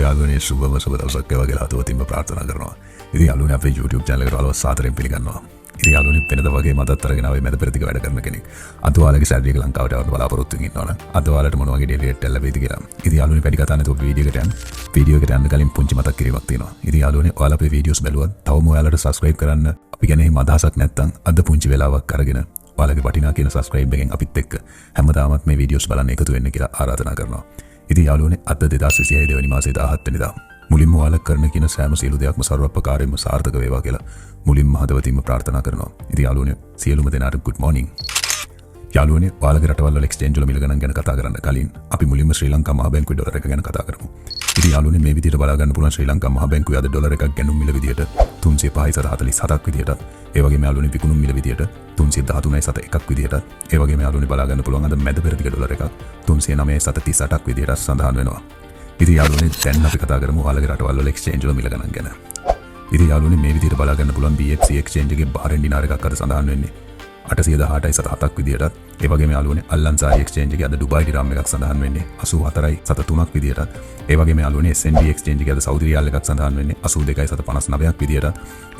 යාළුවනේ සුබම සුබ දවසක් වේවා කියලා හිතුවතින්ම ප්‍රාර්ථනා කරනවා. ඉතින් යාළුවනේ අපේ YouTube channel එකට ඔයාලව සාදරයෙන් පිළිගන්නවා. ඉතින් යාළුවනේ වෙනද වගේ මතත් අරගෙන ආවේ මැද පෙරදිග වැඩ කරන කෙනෙක්. අද ඔයාලගේ සැලරියක ලංකාවට යවන්න බලාපොරොත්තු වෙමින් ඉන්නවනම් අද ඔයාලට මොන වගේ ඩේලි රේට් එක ලැබෙයිද කියලා. ඉතින් යාළුවනේ වැඩි කතා නැතුව වීඩියෝ එකට යන්න කලින් පුංචි මතක් කිරීමක් තියෙනවා. ඉතින් යාළුවනේ ඔයාලා අපේ වීඩියෝස් බැලුවත් තවම ඔයාලට subscribe කරන්න අපි ගැන එහෙම අදහසක් නැත්නම් අද පුංචි වෙලාවක් අරගෙන ඔයාලගේ වටිනා කියන subscribe එකෙන් අපිත් එක්ක හැමදාමත් මේ වීඩියෝස් බලන්න එකතු වෙන්න කියලා ආරාධනා කරනවා. ඉතින් යාළුවනේ අද 2026 දෙවනි මාසයේ 17 වෙනිදා මුලින්ම ඔයාලා කරන කියන සෑම සියලු දෙයක්ම සර්වප්‍රකාරයෙන්ම සාර්ථක වේවා කියලා මුලින්ම හදවතින්ම ප්‍රාර්ථනා කරනවා. ඉතින් යාළුවනේ සියලුම දෙනාට good morning. යාළුවනේ ඔයාලගේ රටවල් වල exchange වල මිල ගණන් ගැන කතා කරන්න කලින් අපි මුලින්ම ශ්‍රී ලංකා මහ බැංකුවේ ඩොලර් එක ගැන කතා කරමු. ඉතින් යාළුවනේ මේ විදිහට බලා ගන්න පුළුවන් ශ්‍රී ලංකා මහ බැංකුවේ අද ඩොලර් එකක් ගැනුම් මිල විදිහට 305.47ක් විදිහට, ඒ වගේම යාළුවනේ විකුණුම් මිල විදිහට 313.1ක් විදිහට, ඒ වගේම යාළුවනේ බලා ගන්න පුළුවන් අද මැද පෙරදිග ඩොලර් එකක් 309.38ක් විදිහට සඳහන් වෙනවා. ඉතින් යාළුවනේ දැන් අපි කතා කරමු ඔයාලගේ රටවල් වල exchange වල මිල ගණන් ගැන. ඉතින් යාළුවනේ මේ විදිහට බලා ගන්න පුළුවන් BXC exchange එකේ බාහිරින් ඩිනාර එකක් අද සඳහන් වෙන්නේ 818.7ක් විදිහට. ඒ වගේම යාළුවනේ අල්ලන්සාරි exchange එකේ අද ඩුබායි දිරාම් එකක් සඳහන් වෙන්නේ 84.3ක් විදිහට. ඒ වගේම යාළුවනේ SNB exchange එකේ අද සෞදි රියාල් එකක් සඳහන් වෙන්නේ 82.59ක් විදිහට.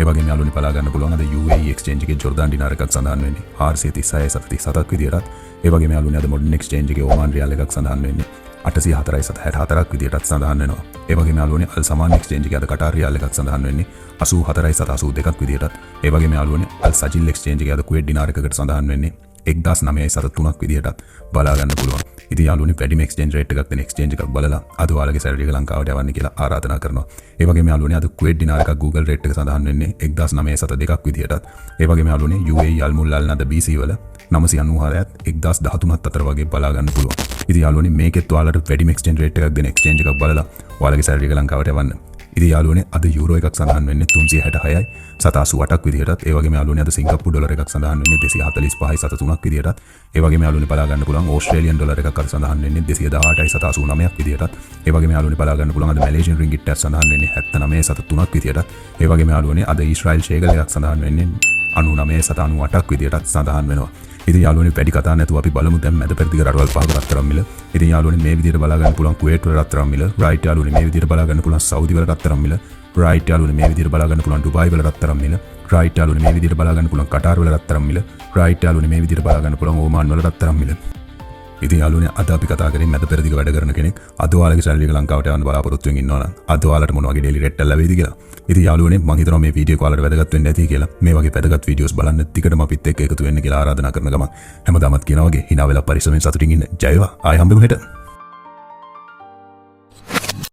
ඒ වගේම යාළුවනේ බලා ගන්න පුළුවන් අද UAE exchange එකේ ජෝර්දාන් දිනාර එකක් සඳහන් වෙන්නේ 436.37ක් විදිහට. ඒ වගේම යාළුවනේ අද මොඩර්න් exchange එකේ ඔමාන් රියාල් එකක් සඳහන් වෙන්නේ 804.64ක් විදිහට සඳහන් වෙනවා. ඒ වගේම යාළුවනේ අල් සමාන් exchange එකේ අද කටාර් රියාල් එකක් සඳහන් වෙන්නේ 84.82ක් විදිහට. ඒ වගේම යාළුවනේ අල් සජිල් exchange එකේ අද කුවේට් දිනාර එකකට සඳහන් වෙන්නේ 1903ක් විදිහට බලා ගන්න පුළුවන්. ඉතින් යාළුවනේ වැඩිම exchange rate එකක් දෙන exchange එකක් බලලා අද ඔයාලගේ සැලරි එක ලංකාවට යවන්න කියලා ආරාධනා කරනවා. ඒ වගේම යාළුවනේ අද කුවේට් දිනාර එකක් Google rate එක සඳහන් වෙන්නේ 1902ක් විදිහට. ඒ වගේම යාළුවනේ UAE අල් මුල්ලාල් නද BC වල 994ත් 1013ත් අතර වගේ බලා ගන්න පුළුවන්. ඉතින් යාළුවනේ මේකෙත් ඔයාලට වැඩිම exchange rate එකක් දෙන exchange එකක් බලලා ඔයාලගේ සැලරි එක ලංකාවට යවන්න. ඉතින් යාළුවනේ අද යූරෝ එකක් සඳහන් වෙන්නේ 366.88ක් විදිහට. ඒ වගේම යාළුවනේ අද සිංගප්පූරු ඩොලර් එකක් සඳහන් වෙන්නේ 245.73ක් විදිහට. ඒ වගේම යාළුවනේ බලා ගන්න පුළුවන් ඕස්ට්‍රේලියන් ඩොලර් එකක් අද සඳහන් වෙන්නේ 218.89ක් විදිහට. ඒ වගේම යාළුවනේ බලා ගන්න පුළුවන් අද මැලේසියන් රින්ගිට් එකක් සඳහන් වෙන්නේ 79.3ක් විදිහට. ඒ වගේම යාළුවනේ අද ඊශ්‍රායෙල් ෂේකල් එකක් සඳහන් වෙන්නේ 99.98ක් විදිහට සඳහන් වෙනවා. ඉතින් යාළුවනේ වැඩි කතා නැතුව අපි බලමු දැන් මැද පෙරදිග රටවල් පහක රත්තරන් මිල. ඉතින් යාළුවනේ මේ විදිහට බලා ගන්න පුළුවන් කුවේට් වල රත්තරන් මිල, රයිට් යාළුවනේ මේ විදිහට බලා ගන්න පුළුවන් සෞදි වල රත්තරන් මිල, රයිට් යාළුවනේ මේ විදිහට බලා ගන්න පුළුවන් ඩුබායි වල රත්තරන් මිල, රයිට් යාළුවනේ මේ විදිහට බලා ගන්න පුළුවන් කටාර් වල රත්තරන් මිල, රයිට් යාළුවනේ මේ විදිහට බලා ගන්න පුළුවන් ඕමාන් වල රත්තරන් මිල. ඉතින් යාළුවනේ අද අපි කතා කරේ මැද පෙරදිග වැඩ කරන කෙනෙක් අද ඔයාලගේ සැලරි එක ලංකාවට යවන්න බලාපොරොත්තු වෙමින් ඉන්නවනම් අද ඔයාලට මොන වගේ ඩේලි රේට් එක ලැබෙයිද කියලා. ඉතින් යාළුවනේ මම හිතනවා මේ වීඩියෝ එක ඔයාලට වැදගත් වෙන්න ඇති කියලා. මේ වගේ වැදගත් වීඩියෝස් බලන්න ටිකටම අපිත් එක්ක එකතු වෙන්න කියලා ආරාධනා කරන ගමන් හැමදාමත් කියනවා වගේ hina වෙලා පරිස්සමෙන් සතුටින් ඉන්න. ජය වේවා. ආයෙ හම්බෙමු හෙට.